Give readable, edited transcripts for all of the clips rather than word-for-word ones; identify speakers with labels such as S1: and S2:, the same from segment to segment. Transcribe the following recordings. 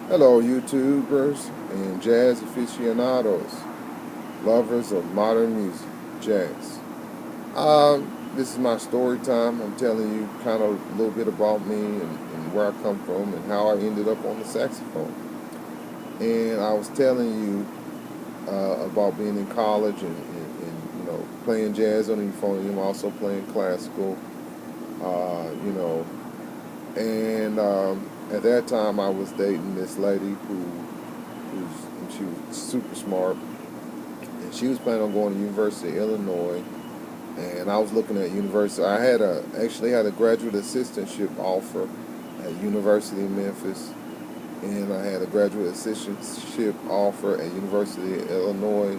S1: Hello, YouTubers and jazz aficionados, lovers of modern music, jazz. This is my story time. I'm telling you kind of a little bit about me and where I come from and how I ended up on the saxophone. And I was telling you about being in college and playing jazz on the euphonium, also playing classical, you know, and at that time I was dating this lady she was super smart, and she was planning on going to University of Illinois, and I was looking at university. I had actually had a graduate assistantship offer at University of Memphis, and I had a graduate assistantship offer at University of Illinois,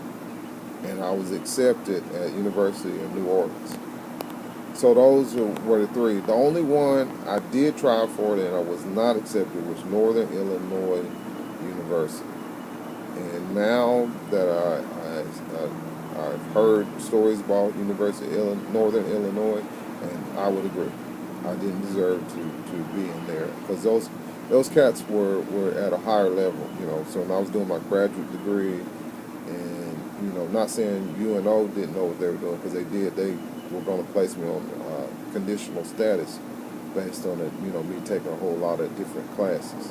S1: and I was accepted at University of New Orleans. So those were the three. The only one I did try for and I was not accepted was Northern Illinois University. And now that I've heard stories about University of Northern Illinois, and I would agree, I didn't deserve to be in there because those cats were at a higher level, So when I was doing my graduate degree, and not saying UNO didn't know what they were doing because they did. They were going to place me on conditional status based on it, me taking a whole lot of different classes,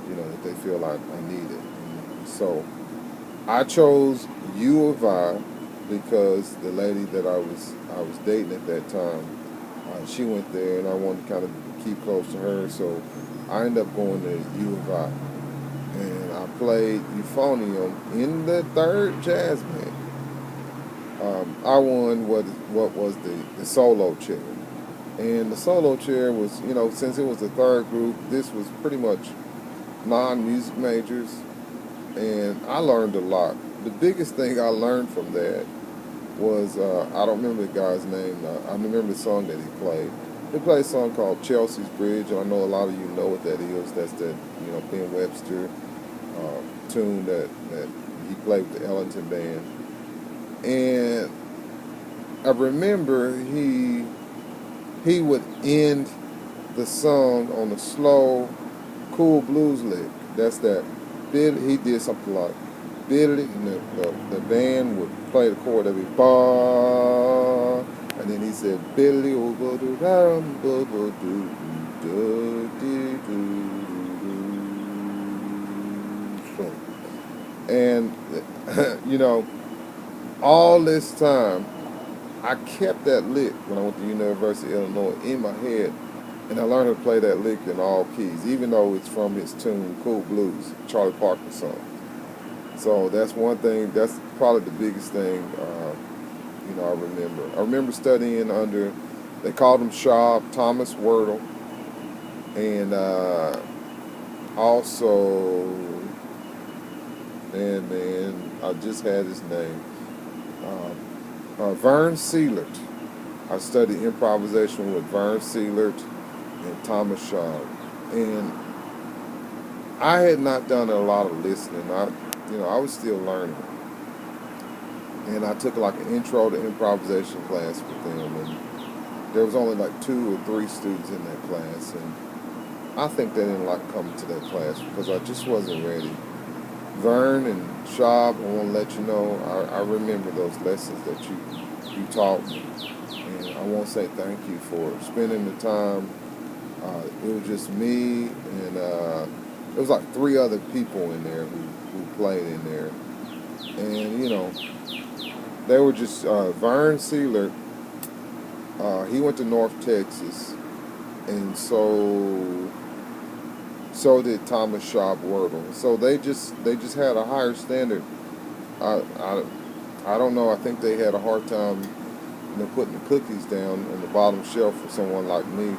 S1: that they feel I needed. And so I chose U of I because the lady that I was dating at that time, she went there, and I wanted to kind of keep close to her. So I ended up going to U of I, and I played euphonium in the third jazz band. I won what was the solo chair, and the solo chair was, since it was the third group, this was pretty much non-music majors, and I learned a lot. The biggest thing I learned from that was I don't remember the guy's name. I remember the song that he played. He played a song called Chelsea's Bridge, and I know a lot of you know what that is. That's that Ben Webster tune that he played with the Ellington Band. And I remember he would end the song on a slow, cool blues lick. That's that. He did something like Billy, and the band would play the chord. That'd be ba, and then he said Billy over the ram, ba ba do do do do. And all this time, I kept that lick when I went to University of Illinois in my head, and I learned how to play that lick in all keys, even though it's from his tune Cool Blues, Charlie Parker song. So that's one thing. That's probably the biggest thing. I remember. I remember studying under. They called him Schaub, Thomas Wordle, and also, man, I just had his name. Vern Seelert. I studied improvisation with Vern Seelert and Thomas Schaub, and I had not done a lot of listening. I was still learning, and I took like an intro to improvisation class with them, and there was only like 2 or 3 students in that class, and I think they didn't like coming to that class because I just wasn't ready. Vern and Schaub, I want to let you know, I remember those lessons that you taught me, and I want to say thank you for spending the time. It was just me, and it was like 3 other people in there who played in there, and they were just Vern Seeler. He went to North Texas, and so did Thomas Schaub Wordle. So they just had a higher standard. I, I I don't know. I think they had a hard time, putting the cookies down on the bottom shelf for someone like me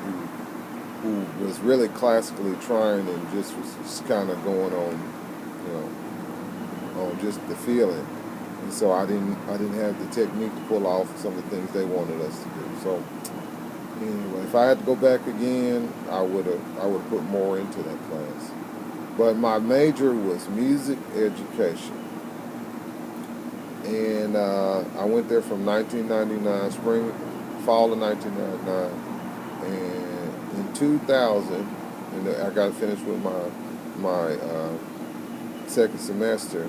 S1: who was really classically trying and just was just kind of going on, on just the feeling. And so I didn't have the technique to pull off some of the things they wanted us to do. So anyway, if I had to go back again, I would put more into that class. But my major was music education, and I went there from 1999, fall of 1999, and in 2000, and I got to finish with mine. my second semester,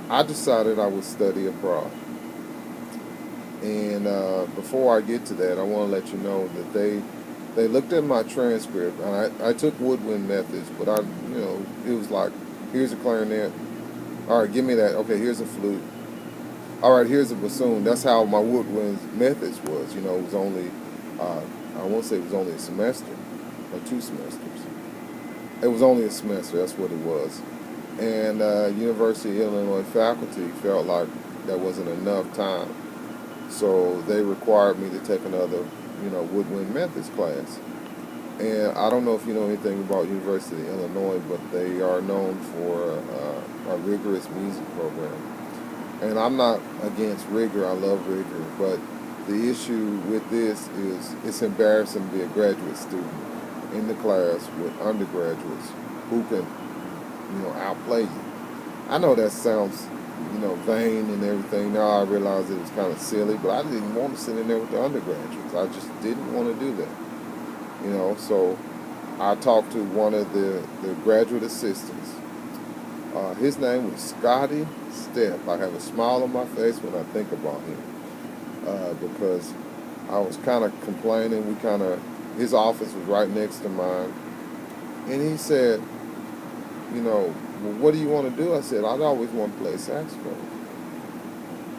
S1: I decided I would study abroad. And before I get to that, I want to let you know that they looked at my transcript, and I took woodwind methods, but it was like, here's a clarinet. All right, give me that. Okay, here's a flute. All right, here's a bassoon. That's how my woodwind methods was. It was only, I won't say it was only a semester or 2 semesters. It was only a semester. That's what it was. And University of Illinois faculty felt like that wasn't enough time. So they required me to take another, woodwind methods class. And I don't know if you know anything about University of Illinois, but they are known for a rigorous music program. And I'm not against rigor. I love rigor. But the issue with this is it's embarrassing to be a graduate student in the class with undergraduates who can, outplay you. I know that sounds vain and everything. Now I realize it was kind of silly, but I didn't want to sit in there with the undergraduates. I just didn't want to do that. So I talked to one of the graduate assistants. His name was Scotty Stepp. I have a smile on my face when I think about him because I was kind of complaining. His office was right next to mine, and he said, well, what do you want to do? I said, I'd always want to play saxophone.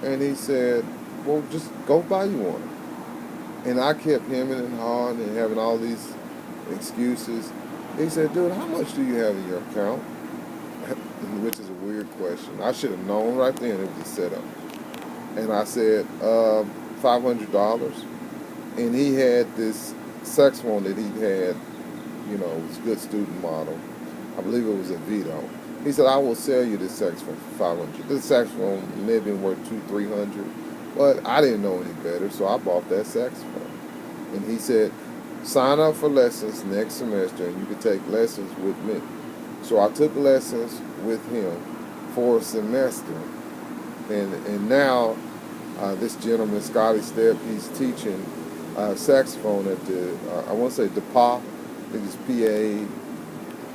S1: And he said, well, just go buy you one. And I kept hemming and hawing and having all these excuses. He said, dude, how much do you have in your account? Which is a weird question. I should have known right then it was a setup. And I said, $500. And he had this saxophone that he had, it was a good student model. I believe it was a Vito. He said, I will sell you this saxophone for $500. This saxophone may have been worth $200-300, but I didn't know any better, so I bought that saxophone. And he said, sign up for lessons next semester, and you can take lessons with me. So I took lessons with him for a semester, and now this gentleman, Scotty Stepp, he's teaching saxophone at the, I want to say DePauw, I think it's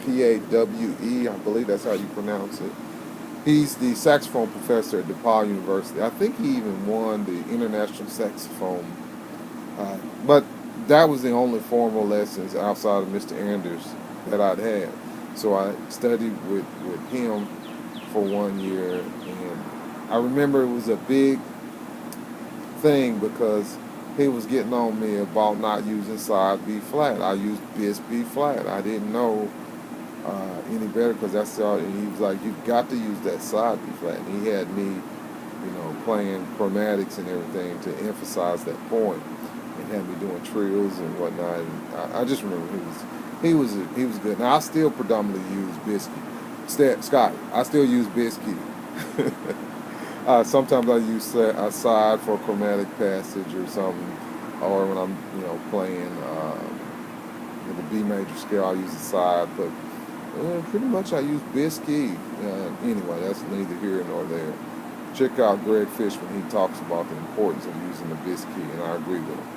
S1: P-A-W-E, I believe that's how you pronounce it. He's the saxophone professor at DePauw University. I think he even won the international saxophone. But that was the only formal lessons outside of Mr. Anders that I'd had. So I studied with him for 1 year. And I remember it was a big thing because he was getting on me about not using side B flat. I used bis B flat. I didn't know any better because that's all. And he was like, "You've got to use that side B flat." And he had me, playing chromatics and everything to emphasize that point, and had me doing trills and whatnot. And I just remember he was good. Now I still predominantly use Bisky. Scott, I still use Bisky. Sometimes I use a side for a chromatic passage or something, or when I'm playing with the B major scale, I use the side. But pretty much I use Bisky. Anyway, that's neither here nor there. Check out Greg Fish when he talks about the importance of using the Bisky, and I agree with him.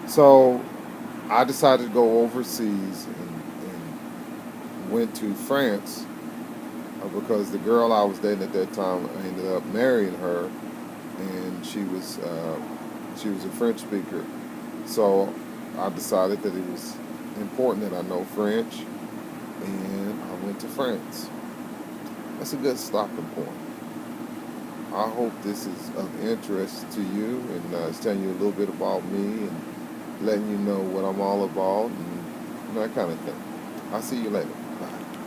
S1: So I decided to go overseas and went to France because the girl I was dating at that time, I ended up marrying her, and she was a French speaker. So I decided that it was important that I know French, and I went to France. That's a good stopping point. I hope this is of interest to you, and it's telling you a little bit about me and letting you know what I'm all about and that kind of thing. I'll see you later.